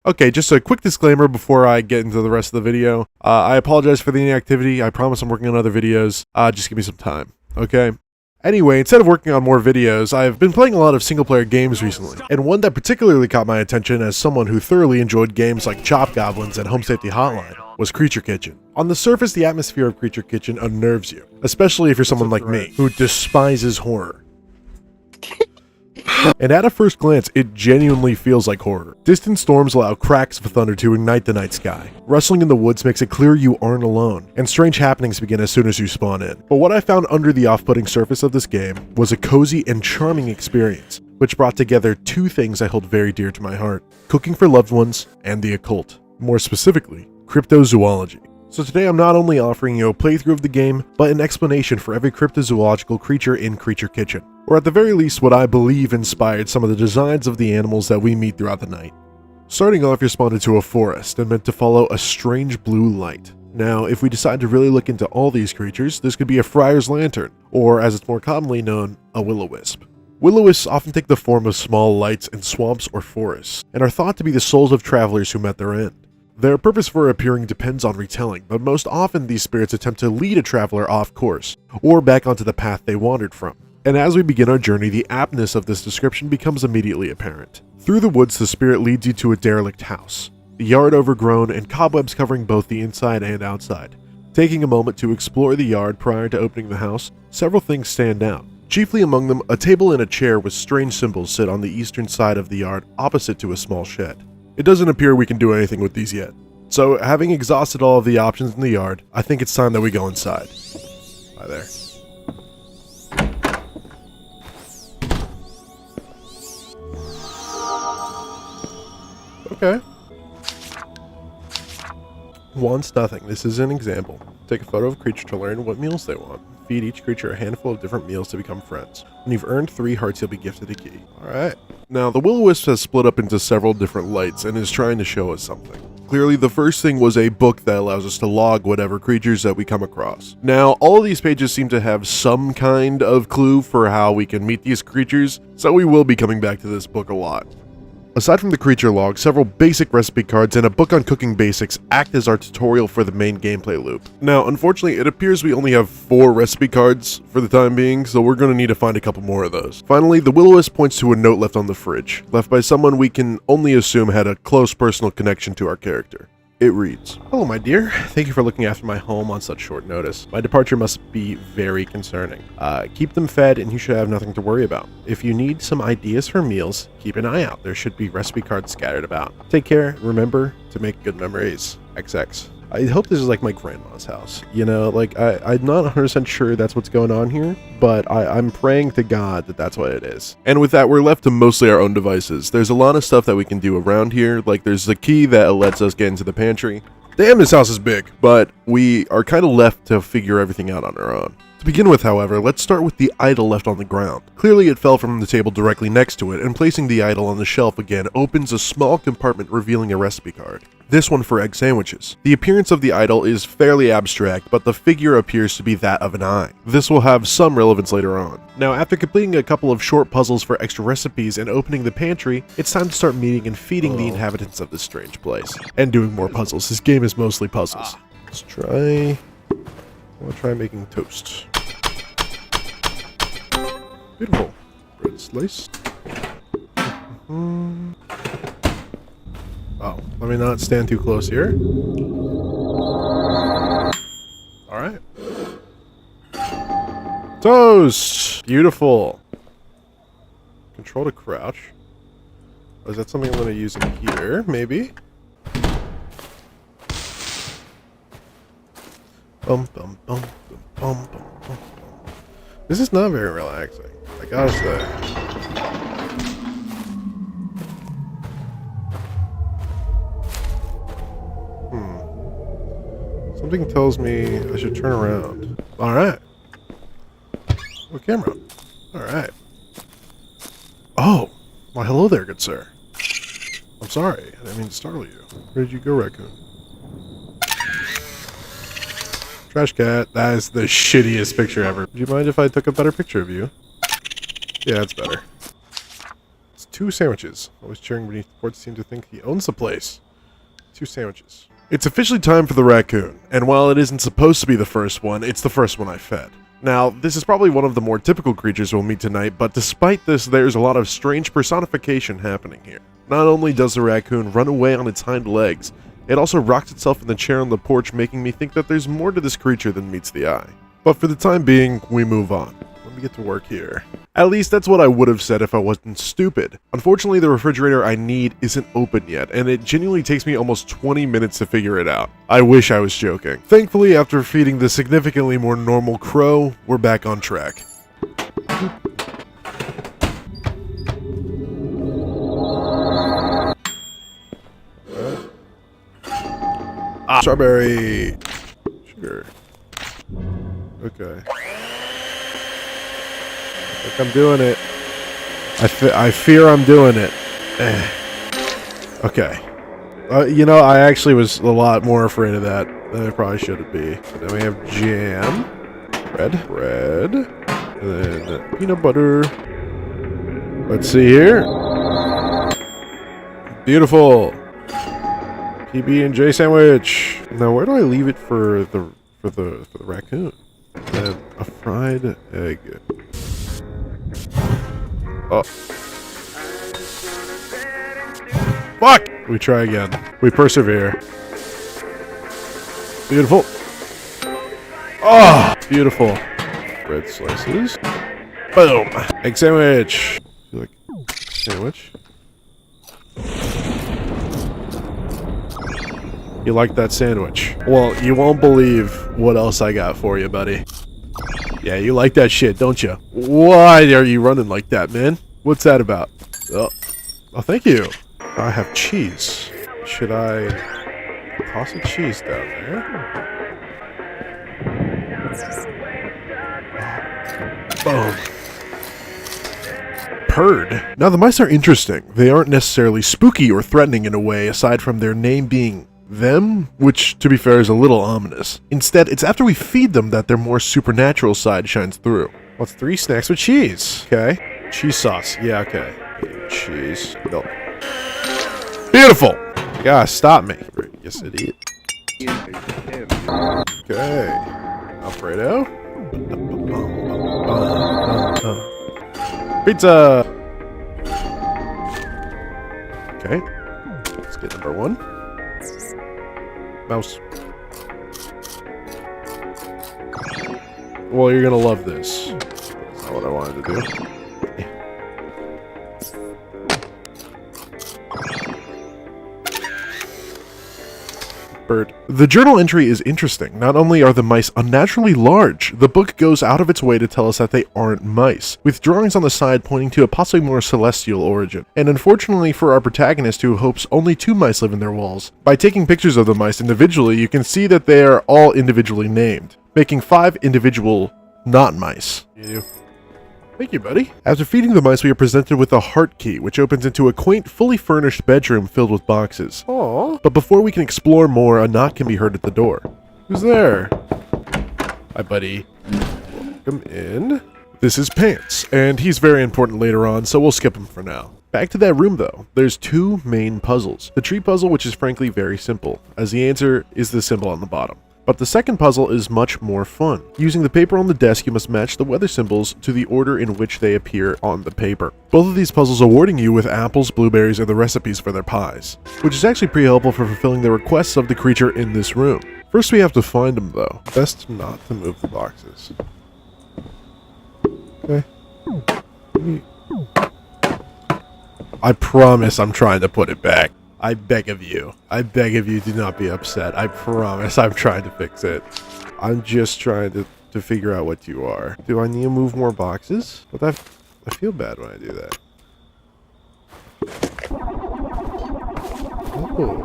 Okay, just a quick disclaimer before I get into the rest of the video. I apologize for the inactivity. I promise I'm working on other videos. Just give me some time, okay? Anyway, instead of working on more videos, I've been playing a lot of single-player games recently, and one that particularly caught my attention as someone who thoroughly enjoyed games like Chop Goblins and Home Safety Hotline was Creature Kitchen. On the surface, the atmosphere of Creature Kitchen unnerves you, especially if you're someone like me, who despises horror. And at a first glance, it genuinely feels like horror. Distant storms allow cracks of thunder to ignite the night sky. Rustling in the woods makes it clear you aren't alone, and strange happenings begin as soon as you spawn in. But what I found under the off-putting surface of this game was a cozy and charming experience, which brought together two things I hold very dear to my heart: cooking for loved ones and the occult. More specifically, cryptozoology. So today I'm not only offering you a playthrough of the game, but an explanation for every cryptozoological creature in Creature Kitchen, or at the very least what I believe inspired some of the designs of the animals that we meet throughout the night. Starting off, you're spawned into a forest and meant to follow a strange blue light. Now, if we decide to really look into all these creatures, this could be a friar's lantern, or as it's more commonly known, a will-o-wisp. Will-o-wisps often take the form of small lights in swamps or forests, and are thought to be the souls of travelers who met their end. Their purpose for appearing depends on retelling, but most often these spirits attempt to lead a traveler off course, or back onto the path they wandered from. And as we begin our journey, the aptness of this description becomes immediately apparent. Through the woods, the spirit leads you to a derelict house, the yard overgrown and cobwebs covering both the inside and outside. Taking a moment to explore the yard prior to opening the house, several things stand out. Chiefly among them, a table and a chair with strange symbols sit on the eastern side of the yard opposite to a small shed. It doesn't appear we can do anything with these yet. So, having exhausted all of the options in the yard, I think it's time that we go inside. Hi there. Okay. Wants nothing. This is an example. Take a photo of a creature to learn what meals they want. Feed each creature a handful of different meals to become friends. When you've earned 3 hearts, you'll be gifted a key. Alright. Now, the will-o-wisp has split up into several different lights and is trying to show us something. Clearly, the first thing was a book that allows us to log whatever creatures that we come across. Now, all of these pages seem to have some kind of clue for how we can meet these creatures, so we will be coming back to this book a lot. Aside from the creature log, several basic recipe cards and a book on cooking basics act as our tutorial for the main gameplay loop. Now, unfortunately, it appears we only have 4 recipe cards for the time being, so we're going to need to find a couple more of those. Finally, the will-o-wisp points to a note left on the fridge, left by someone we can only assume had a close personal connection to our character. It reads, "Hello, my dear. Thank you for looking after my home on such short notice. My departure must be very concerning. Keep them fed and you should have nothing to worry about. If you need some ideas for meals, keep an eye out. There should be recipe cards scattered about. Take care. Remember to make good memories. XX." I hope this is like my grandma's house. You know, like I'm not 100% sure that's what's going on here, but I'm praying to God that that's what it is. And with that, we're left to mostly our own devices. There's a lot of stuff that we can do around here. Like there's the key that lets us get into the pantry. Damn, this house is big, but we are kind of left to figure everything out on our own. To begin with, however, let's start with the idol left on the ground. Clearly it fell from the table directly next to it, and placing the idol on the shelf again opens a small compartment revealing a recipe card. This one for egg sandwiches. The appearance of the idol is fairly abstract, but the figure appears to be that of an eye. This will have some relevance later on. Now, after completing a couple of short puzzles for extra recipes and opening the pantry, it's time to start meeting and feeding the inhabitants of this strange place. And doing more puzzles. This game is mostly puzzles. Let's try... I'll try making toast. Beautiful. Bread slice. Oh, let me not stand too close here. Alright. Toast! Beautiful. Control to crouch. Oh, is that something I'm going to use in here? Maybe. This is not very relaxing, I gotta say. Something tells me I should turn around. Alright. Oh, camera. Alright. Oh! Why, hello there, good sir. I'm sorry, I didn't mean to startle you. Where did you go, Racoon? Trash cat. That is the shittiest picture ever. Would you mind if I took a better picture of you? Yeah, it's better. It's 2 sandwiches. Always cheering beneath the porch seem to think he owns the place. 2 sandwiches. It's officially time for the raccoon, and while it isn't supposed to be the first one, it's the first one I fed. Now, this is probably one of the more typical creatures we'll meet tonight, but despite this, there's a lot of strange personification happening here. Not only does the raccoon run away on its hind legs, it also rocks itself in the chair on the porch, making me think that there's more to this creature than meets the eye. But for the time being, we move on. Let me get to work here. At least that's what I would have said if I wasn't stupid. Unfortunately, the refrigerator I need isn't open yet, and it genuinely takes me almost 20 minutes to figure it out. I wish I was joking. Thankfully, after feeding the significantly more normal crow, we're back on track. Strawberry. Sugar. Okay. I think I'm doing it. I fear I'm doing it. Okay. You know, I actually was a lot more afraid of that than I probably should be. Then we have jam. Bread. And then peanut butter. Let's see here. Beautiful. PB&J sandwich. Now, where do I leave it for the raccoon? And a fried egg. Oh. Fuck! We try again. We persevere. Beautiful. Oh! Beautiful. Bread slices. Boom! Egg sandwich. You like sandwich? You like that sandwich? Well, you won't believe what else I got for you, buddy. Yeah, you like that shit, don't you? Why are you running like that, man? What's that about? Oh, thank you. I have cheese. Should I toss a cheese down there? Boom. Purred. Now, the mice are interesting. They aren't necessarily spooky or threatening in a way, aside from their name being them, which, to be fair, is a little ominous. Instead, it's after we feed them that their more supernatural side shines through. What's 3 snacks with cheese? Okay. Cheese sauce. Yeah, okay. Cheese. Milk. Beautiful! You gotta stop me. Yes, idiot. Okay. Alfredo. Pizza! Okay. Let's get number 1. Mouse. Well, you're gonna love this. That's not what I wanted to do. Bird. The journal entry is interesting. Not only are the mice unnaturally large, the book goes out of its way to tell us that they aren't mice, with drawings on the side pointing to a possibly more celestial origin. And unfortunately for our protagonist, who hopes only 2 mice live in their walls, by taking pictures of the mice individually, you can see that they are all individually named, making 5 individual not mice. Thank you, buddy. After feeding the mice, we are presented with a heart key, which opens into a quaint, fully furnished bedroom filled with boxes. Aww. But before we can explore more, a knock can be heard at the door. Who's there? Hi, buddy. Welcome in. This is Pants, and he's very important later on, so we'll skip him for now. Back to that room, though. There's 2 main puzzles. The tree puzzle, which is frankly very simple, as the answer is the symbol on the bottom. But the second puzzle is much more fun. Using the paper on the desk, you must match the weather symbols to the order in which they appear on the paper. Both of these puzzles awarding you with apples, blueberries, and the recipes for their pies, which is actually pretty helpful for fulfilling the requests of the creature in this room. First, we have to find them, though. Best not to move the boxes. Okay. I promise I'm trying to put it back. I beg of you, do not be upset. I promise I'm trying to fix it. I'm just trying to figure out what you are. Do I need to move more boxes? But I feel bad when I do that. Oh.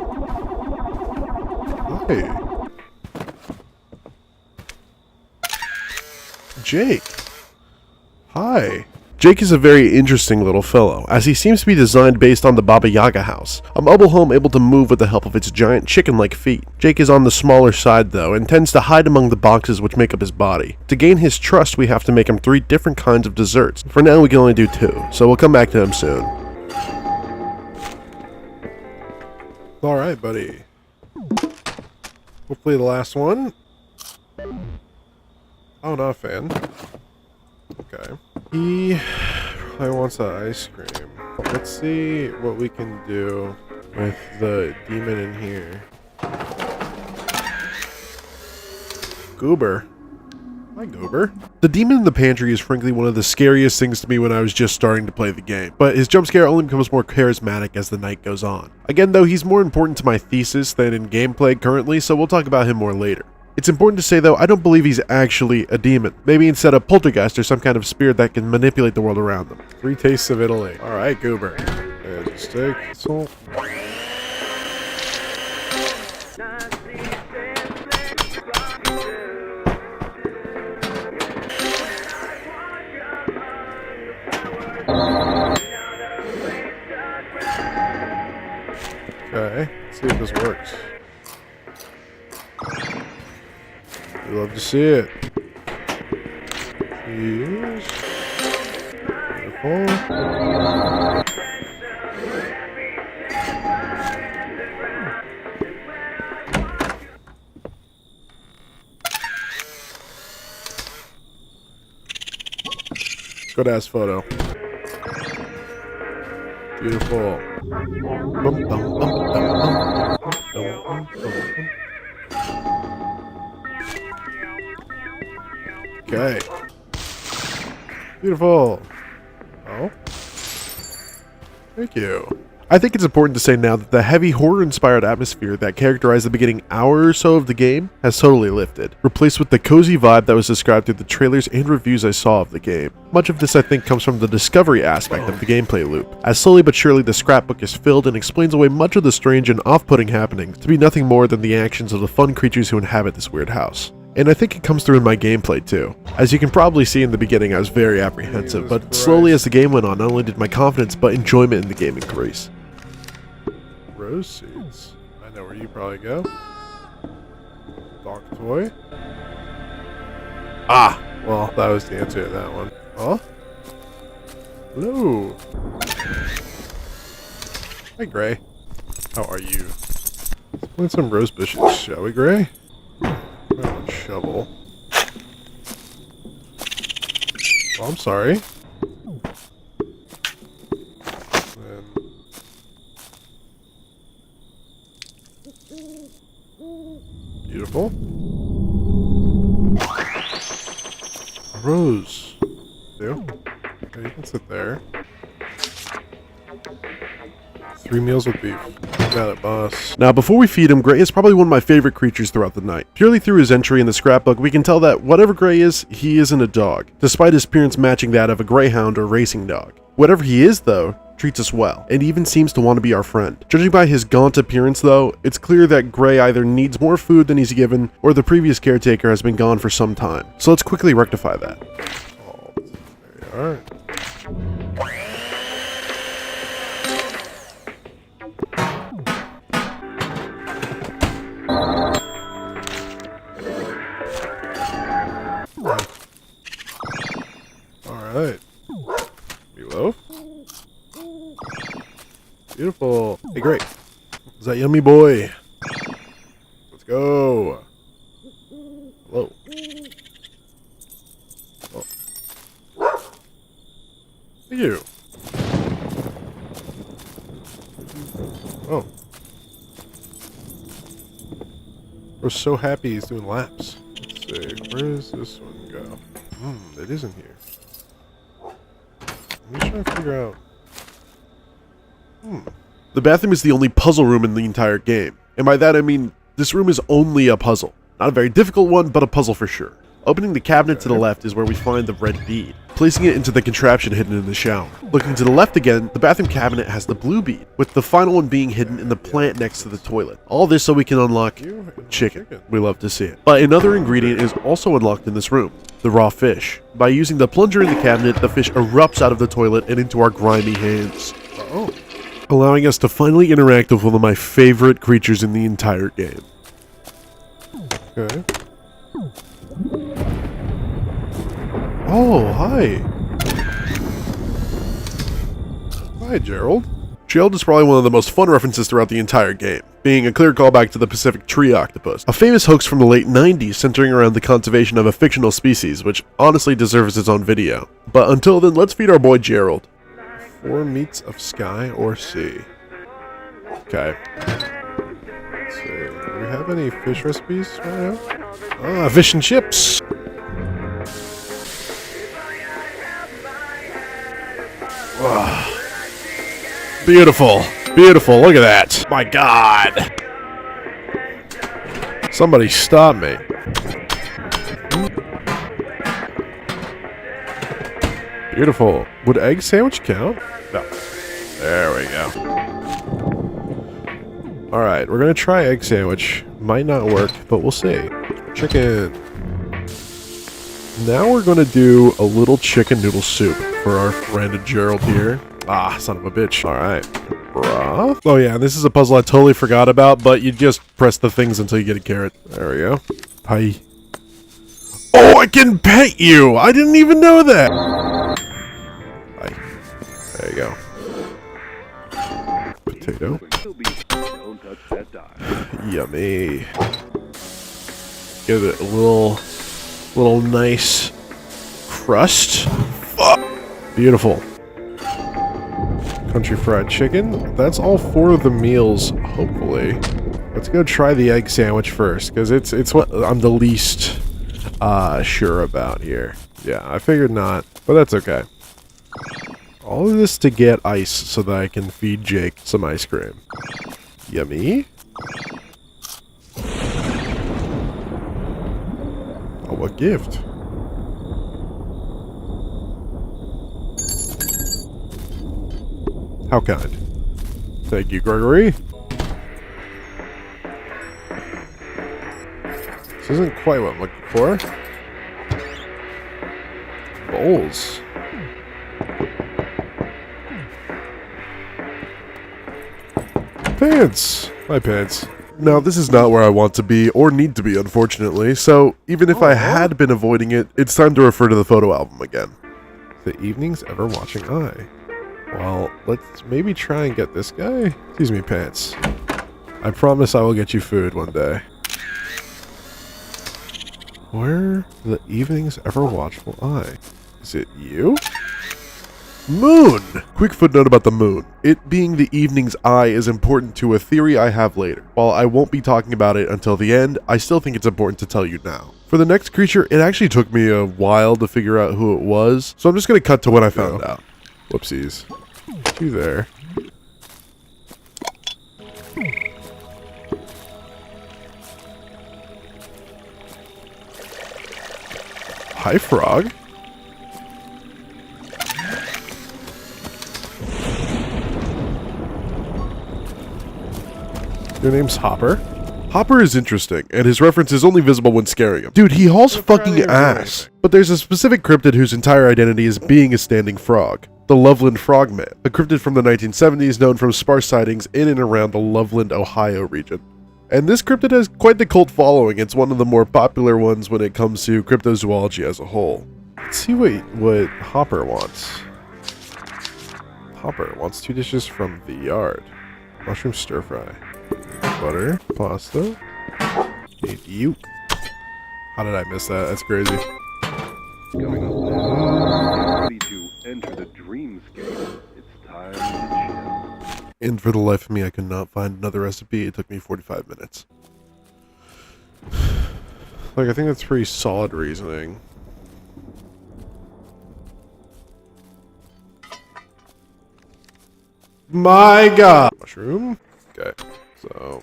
Hi. Jake. Hi. Jake is a very interesting little fellow, as he seems to be designed based on the Baba Yaga house, a mobile home able to move with the help of its giant chicken-like feet. Jake is on the smaller side though, and tends to hide among the boxes which make up his body. To gain his trust, we have to make him 3 different kinds of desserts. For now, we can only do 2, so we'll come back to him soon. Alright, buddy. Hopefully the last one. Oh, not a fan. Okay. He probably wants the ice cream. Let's see what we can do with the demon in here. Goober. Hi, Goober. The demon in the pantry is frankly one of the scariest things to me when I was just starting to play the game, but his jump scare only becomes more charismatic as the night goes on. Again though, he's more important to my thesis than in gameplay currently, so we'll talk about him more later. It's important to say though, I don't believe he's actually a demon. Maybe instead a poltergeist or some kind of spirit that can manipulate the world around them. 3 tastes of Italy. Alright, Goober. And steak, salt. Okay, let's see if this works. We love to see it. Cheers. Beautiful. Good ass photo. Beautiful. Okay. Beautiful. Oh. Thank you. I think it's important to say now that the heavy horror-inspired atmosphere that characterized the beginning hour or so of the game has totally lifted, replaced with the cozy vibe that was described through the trailers and reviews I saw of the game. Much of this I think comes from the discovery aspect of the gameplay loop, as slowly but surely the scrapbook is filled and explains away much of the strange and off-putting happenings to be nothing more than the actions of the fun creatures who inhabit this weird house. And I think it comes through in my gameplay too. As you can probably see in the beginning, I was very apprehensive, but slowly as the game went on, not only did my confidence but enjoyment in the game increase. Rose seeds. I know where you probably go. Dog toy. Ah! Well, that was the answer to that one. Oh? Hello! Hi, Gray. How are you? Let's plant some rose bushes, shall we, Gray? Shovel. Oh, I'm sorry. Beautiful. A rose. Yeah. Okay, you can sit there. 3 meals with beef. Got it, boss. Now, before we feed him, Gray is probably one of my favorite creatures throughout the night. Purely through his entry in the scrapbook, we can tell that whatever Gray is, he isn't a dog, despite his appearance matching that of a greyhound or racing dog. Whatever he is, though, treats us well, and even seems to want to be our friend. Judging by his gaunt appearance, though, it's clear that Gray either needs more food than he's given, or the previous caretaker has been gone for some time. So let's quickly rectify that. Oh, there you are. Alright. Meatloaf. Beautiful. Hey, great. Is that yummy boy? Let's go. Hello. Oh. Thank you. Oh. We're so happy he's doing laps. Let's see. Where does this one go? It isn't here. I'm just trying to figure out. The bathroom is the only puzzle room in the entire game. And by that I mean, this room is only a puzzle. Not a very difficult one, but a puzzle for sure. Opening the cabinet to the left is where we find the red bead, placing it into the contraption hidden in the shower. Looking to the left again, the bathroom cabinet has the blue bead, with the final one being hidden in the plant next to the toilet. All this so we can unlock chicken. We love to see it. But another ingredient is also unlocked in this room, the raw fish. By using the plunger in the cabinet, the fish erupts out of the toilet and into our grimy hands. Allowing us to finally interact with one of my favorite creatures in the entire game. Okay. Oh, hi. Hi, Gerald. Gerald is probably one of the most fun references throughout the entire game. being a clear callback to the Pacific tree octopus, a famous hoax from the late 90s centering around the conservation of a fictional species, which honestly deserves its own video. But until then, let's feed our boy Gerald. 4 meats of sky or sea. Okay. Let's see. Do we have any fish recipes right now? Ah, fish and chips! Wow. Beautiful. Beautiful. Look at that. My God. Somebody stop me. Beautiful. Would egg sandwich count? No. There we go. Alright, we're gonna try egg sandwich. Might not work, but we'll see. Chicken. Now we're gonna do a little chicken noodle soup for our friend Gerald here. Ah, son of a bitch. Alright. Broth. Oh yeah, this is a puzzle I totally forgot about, but you just press the things until you get a carrot. There we go. Pie. Oh, I can pet you! I didn't even know that! Pie. There you go. Potato. Yummy. Give it a little nice crust. Fuck. Beautiful. Country fried chicken. That's all 4 of the meals, hopefully. Let's go try the egg sandwich first, because it's what I'm the least sure about here. Yeah, I figured not, but that's okay. All of this to get ice so that I can feed Jake some ice cream. Yummy. Oh, what gift? How kind. Thank you, Gregory. This isn't quite what I'm looking for. Bowls. Pants. My pants. Now, this is not where I want to be, or need to be, unfortunately, so even if I had been avoiding it, it's time to refer to the photo album again. The evening's ever watching eye. Well, let's maybe try and get this guy. Excuse me, pants. I promise I will get you food one day. Where the evening's ever watchful eye? Is it you? Moon! Quick footnote about the moon. It being the evening's eye is important to a theory I have later. While I won't be talking about it until the end, I still think it's important to tell you now. For the next creature, it actually took me a while to figure out who it was, so I'm just gonna cut to when I found out. Whoopsies. You there. Hi, frog. Your name's Hopper? Hopper is interesting, and his reference is only visible when scaring him. Dude, he hauls fucking ass. But there's a specific cryptid whose entire identity is being a standing frog. The Loveland Frogman, a cryptid from the 1970s known from sparse sightings in and around the Loveland, Ohio region. And this cryptid has quite the cult following. It's one of the more popular ones when it comes to cryptozoology as a whole. Let's see what Hopper wants. Hopper wants 2 dishes from the yard. Mushroom stir fry. Butter, pasta. Need you. How did I miss that? That's crazy. Coming up now, ready to enter the dreamscape. It's time to chill. And for the life of me, I could not find another recipe. It took me 45 minutes. Like, I think that's pretty solid reasoning. My God! Mushroom? Okay, so...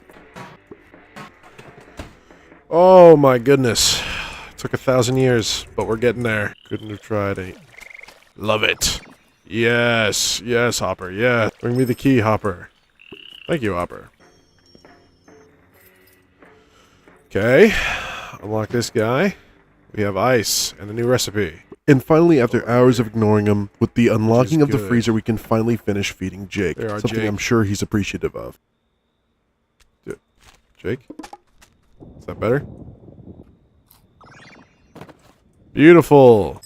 Oh my goodness. It took 1,000 years, but we're getting there. Couldn't have tried any. Love it. Yes, yes, Hopper, yeah. Bring me the key, Hopper. Thank you, Hopper. Okay, unlock this guy. We have ice and a new recipe. And finally, after hours of ignoring him, with the unlocking of the freezer, we can finally finish feeding Jake. Something Jake. I'm sure he's appreciative of. Jake? Is that better? Beautiful.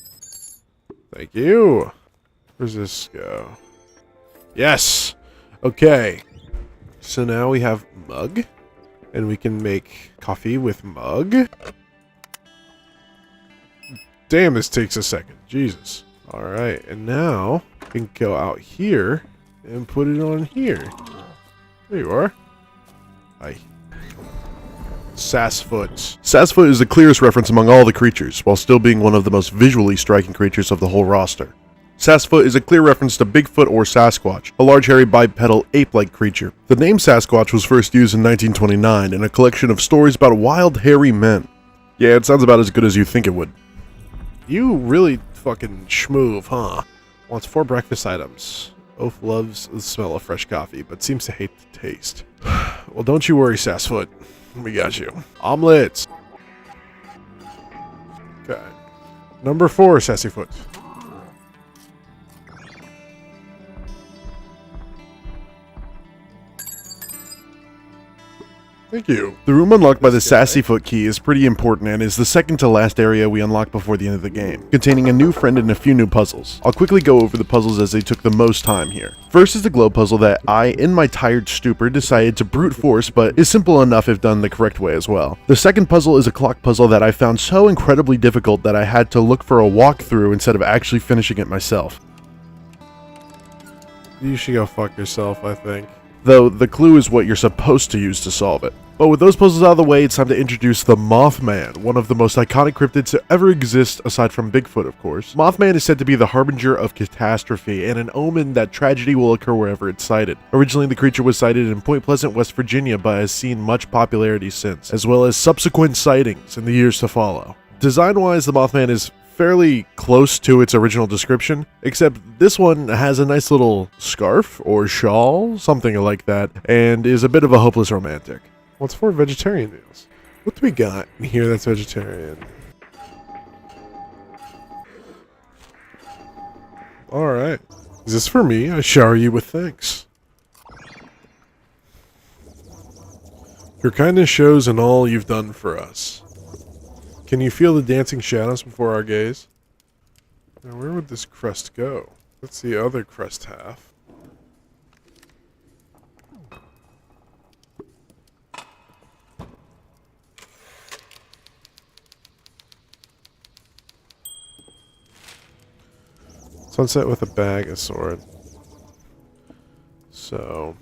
Thank you. Where's this go? Yes. Okay. So now we have mug, and we can make coffee with mug. Damn, this takes a second. Jesus. Alright, and now we can go out here and put it on here. There you are. Hi. Sasquatch. Sasquatch is the clearest reference among all the creatures, while still being one of the most visually striking creatures of the whole roster. Sasquatch is a clear reference to Bigfoot or Sasquatch, a large hairy bipedal ape-like creature. The name Sasquatch was first used in 1929 in a collection of stories about wild hairy men. Yeah, it sounds about as good as you think it would. You really fucking schmoove, huh? Wants 4 breakfast items. Oaf loves the smell of fresh coffee, but seems to hate the taste. Well, don't you worry, Sasquatch. We got you. Omelets. Okay. Number 4, Sassyfoot. Thank you. The room unlocked by the Sassyfoot key is pretty important and is the second to last area we unlock before the end of the game, containing a new friend and a few new puzzles. I'll quickly go over the puzzles as they took the most time here. First is the glow puzzle that I, in my tired stupor, decided to brute force, but is simple enough if done the correct way as well. The second puzzle is a clock puzzle that I found so incredibly difficult that I had to look for a walkthrough instead of actually finishing it myself. You should go fuck yourself, I think. Though the clue is what you're supposed to use to solve it. But with those puzzles out of the way, it's time to introduce the Mothman, one of the most iconic cryptids to ever exist aside from Bigfoot, of course. Mothman is said to be the harbinger of catastrophe and an omen that tragedy will occur wherever it's sighted. Originally, the creature was sighted in Point Pleasant, West Virginia, but has seen much popularity since, as well as subsequent sightings in the years to follow. Design-wise, the Mothman is fairly close to its original description, except this one has a nice little scarf or shawl, something like that, and is a bit of a hopeless romantic. What's for vegetarian meals? What do we got in here that's vegetarian? Alright. Is this for me? I shower you with thanks. Your kindness shows in all you've done for us. Can you feel the dancing shadows before our gaze? Now where would this crust go? What's the other crust half? Sunset with a bag, a sword. So...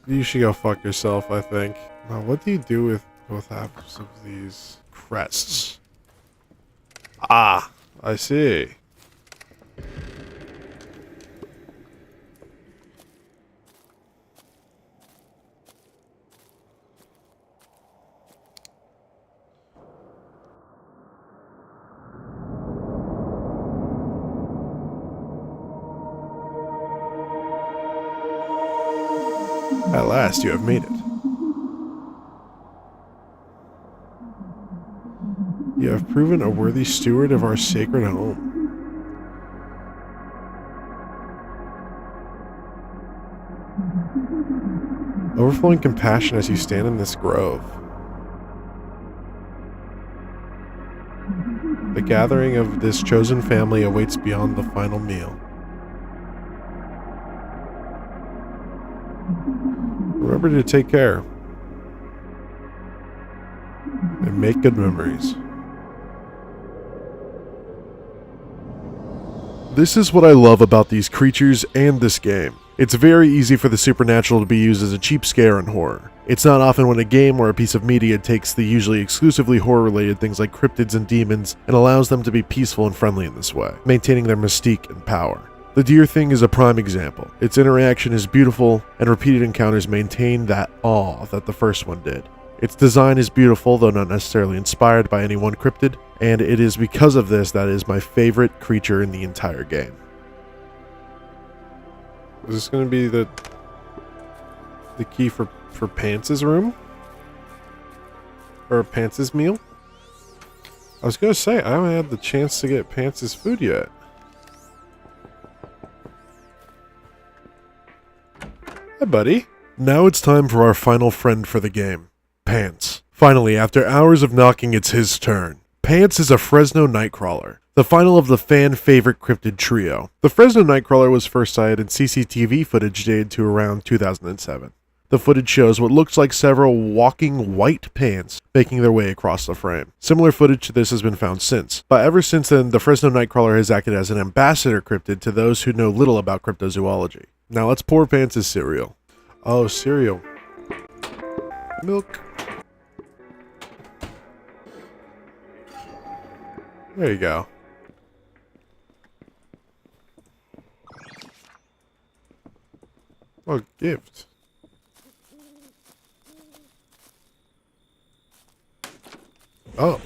you should go fuck yourself, I think. Now, what do you do with both halves of these crests? Ah, I see. At last, you have made it. You have proven a worthy steward of our sacred home. Overflowing compassion as you stand in this grove. The gathering of this chosen family awaits beyond the final meal. Remember to take care and make good memories. This is what I love about these creatures and this game. It's very easy for the supernatural to be used as a cheap scare in horror. It's not often when a game or a piece of media takes the usually exclusively horror-related things like cryptids and demons and allows them to be peaceful and friendly in this way, maintaining their mystique and power. The deer thing is a prime example. Its interaction is beautiful, and repeated encounters maintain that awe that the first one did. Its design is beautiful, though not necessarily inspired by any one cryptid, and it is because of this that it is my favorite creature in the entire game. Is this going to be the key for Pants' room? Or Pants' meal? I was going to say, I haven't had the chance to get Pants' food yet. Hi, buddy. Now it's time for our final friend for the game, Pants. Finally, after hours of knocking, it's his turn. Pants is a Fresno nightcrawler, the final of the fan-favorite cryptid trio. The Fresno nightcrawler was first sighted in CCTV footage dated to around 2007. The footage shows what looks like several walking white pants making their way across the frame. Similar footage to this has been found since, but ever since then, the Fresno nightcrawler has acted as an ambassador cryptid to those who know little about cryptozoology. Now let's pour Pants' cereal. Oh, cereal. Milk. There you go. Oh, gift. Oh.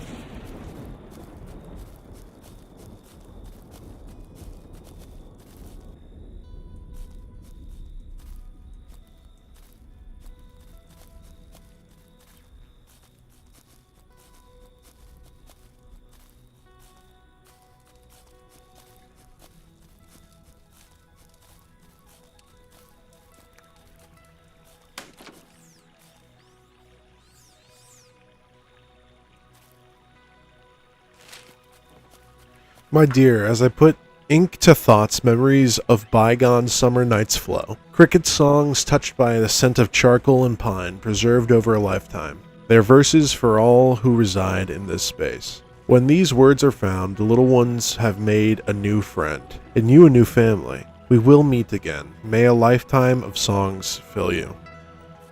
My dear, as I put ink to thoughts, memories of bygone summer nights flow. Cricket songs touched by the scent of charcoal and pine, preserved over a lifetime. They're verses for all who reside in this space. When these words are found, the little ones have made a new friend, and you a new family. We will meet again. May a lifetime of songs fill you.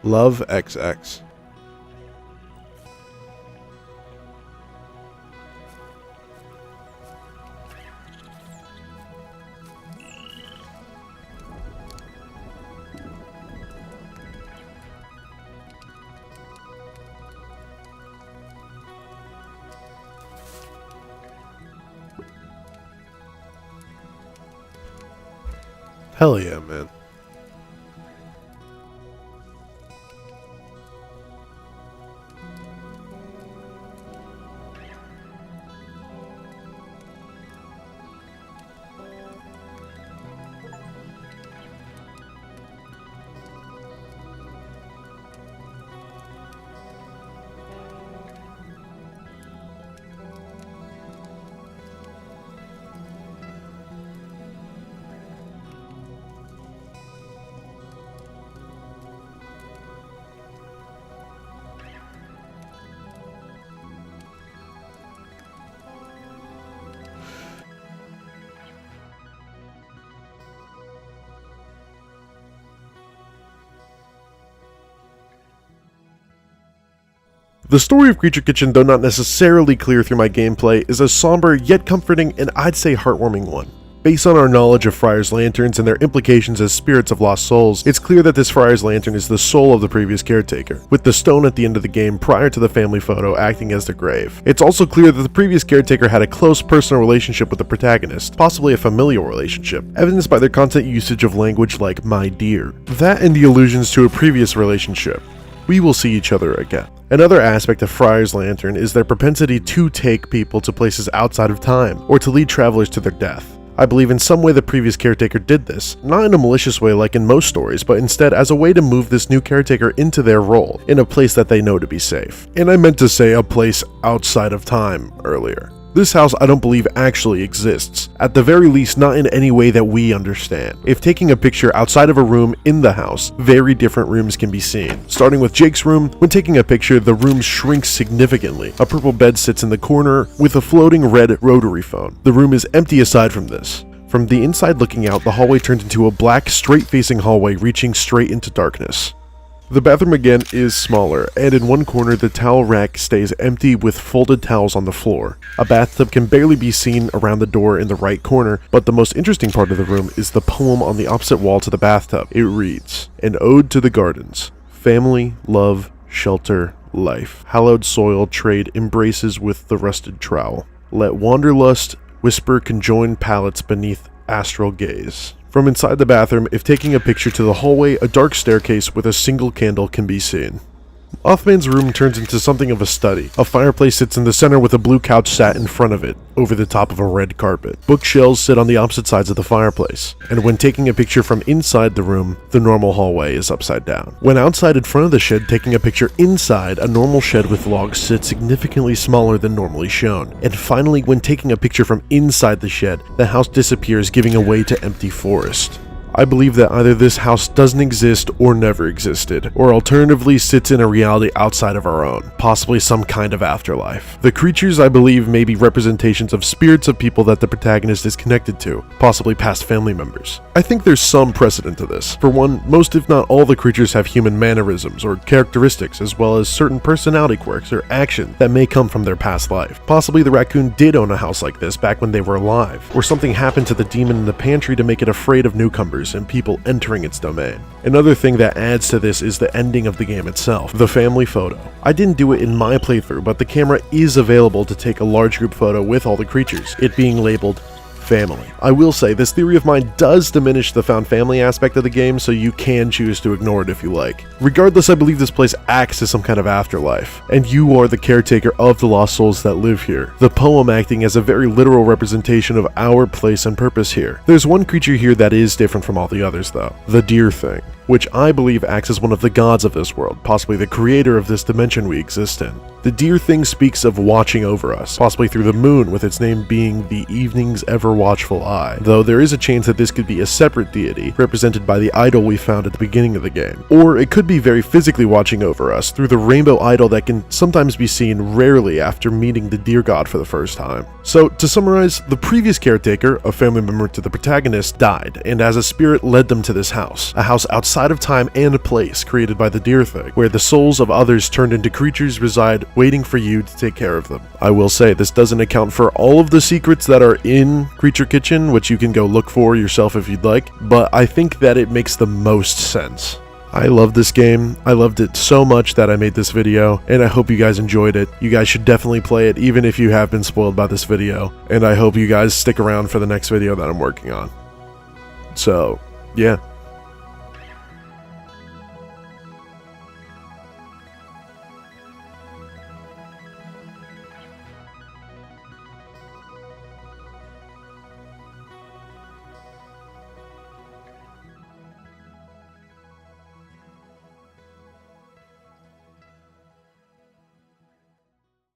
Love XX. Hell yeah, man. The story of Creature Kitchen, though not necessarily clear through my gameplay, is a somber yet comforting and I'd say heartwarming one. Based on our knowledge of Friar's Lanterns and their implications as spirits of lost souls, it's clear that this Friar's Lantern is the soul of the previous caretaker, with the stone at the end of the game prior to the family photo acting as the grave. It's also clear that the previous caretaker had a close personal relationship with the protagonist, possibly a familial relationship, evidenced by their constant usage of language like "my dear." That and the allusions to a previous relationship. We will see each other again. Another aspect of Friar's Lantern is their propensity to take people to places outside of time, or to lead travelers to their death. I believe in some way the previous caretaker did this, not in a malicious way like in most stories, but instead as a way to move this new caretaker into their role, in a place that they know to be safe. And I meant to say a place outside of time earlier. This house I don't believe actually exists, at the very least not in any way that we understand. If taking a picture outside of a room in the house, very different rooms can be seen. Starting with Jake's room, when taking a picture, the room shrinks significantly. A purple bed sits in the corner with a floating red rotary phone. The room is empty aside from this. From the inside looking out, the hallway turns into a black, straight-facing hallway reaching straight into darkness. The bathroom again is smaller, and in one corner the towel rack stays empty with folded towels on the floor. A bathtub can barely be seen around the door in the right corner, but the most interesting part of the room is the poem on the opposite wall to the bathtub. It reads, "An ode to the gardens. Family, love, shelter, life. Hallowed soil trade embraces with the rusted trowel. Let wanderlust whisper conjoined palates beneath astral gaze." From inside the bathroom, if taking a picture to the hallway, a dark staircase with a single candle can be seen. Mothman's room turns into something of a study. A fireplace sits in the center with a blue couch sat in front of it, over the top of a red carpet. Bookshelves sit on the opposite sides of the fireplace, and when taking a picture from inside the room, the normal hallway is upside down. When outside in front of the shed taking a picture inside, a normal shed with logs sits significantly smaller than normally shown. And finally, when taking a picture from inside the shed, the house disappears, giving way to empty forest. I believe that either this house doesn't exist or never existed, or alternatively sits in a reality outside of our own, possibly some kind of afterlife. The creatures, I believe, may be representations of spirits of people that the protagonist is connected to, possibly past family members. I think there's some precedent to this. For one, most if not all the creatures have human mannerisms or characteristics, as well as certain personality quirks or actions that may come from their past life. Possibly the raccoon did own a house like this back when they were alive, or something happened to the demon in the pantry to make it afraid of newcomers and people entering its domain. Another thing that adds to this is the ending of the game itself, the family photo. I didn't do it in my playthrough, but the camera is available to take a large group photo with all the creatures, it being labeled family. I will say, this theory of mine does diminish the found family aspect of the game, so you can choose to ignore it if you like. Regardless, I believe this place acts as some kind of afterlife, and you are the caretaker of the lost souls that live here. The poem acting as a very literal representation of our place and purpose here. There's one creature here that is different from all the others though, the deer thing, which I believe acts as one of the gods of this world, possibly the creator of this dimension we exist in. The deer thing speaks of watching over us, possibly through the moon, with its name being the evening's ever-watchful eye, though there is a chance that this could be a separate deity, represented by the idol we found at the beginning of the game. Or it could be very physically watching over us, through the rainbow idol that can sometimes be seen rarely after meeting the deer god for the first time. So, to summarize, the previous caretaker, a family member to the protagonist, died, and as a spirit led them to this house, a house outside of time and place created by the deer thing, where the souls of others turned into creatures reside, waiting for you to take care of them. I will say, this doesn't account for all of the secrets that are in Creature Kitchen, which you can go look for yourself if you'd like, but I think that it makes the most sense. I love this game. I loved it so much that I made this video, and I hope you guys enjoyed it. You guys should definitely play it, even if you have been spoiled by this video, and I hope you guys stick around for the next video that I'm working on. So, yeah.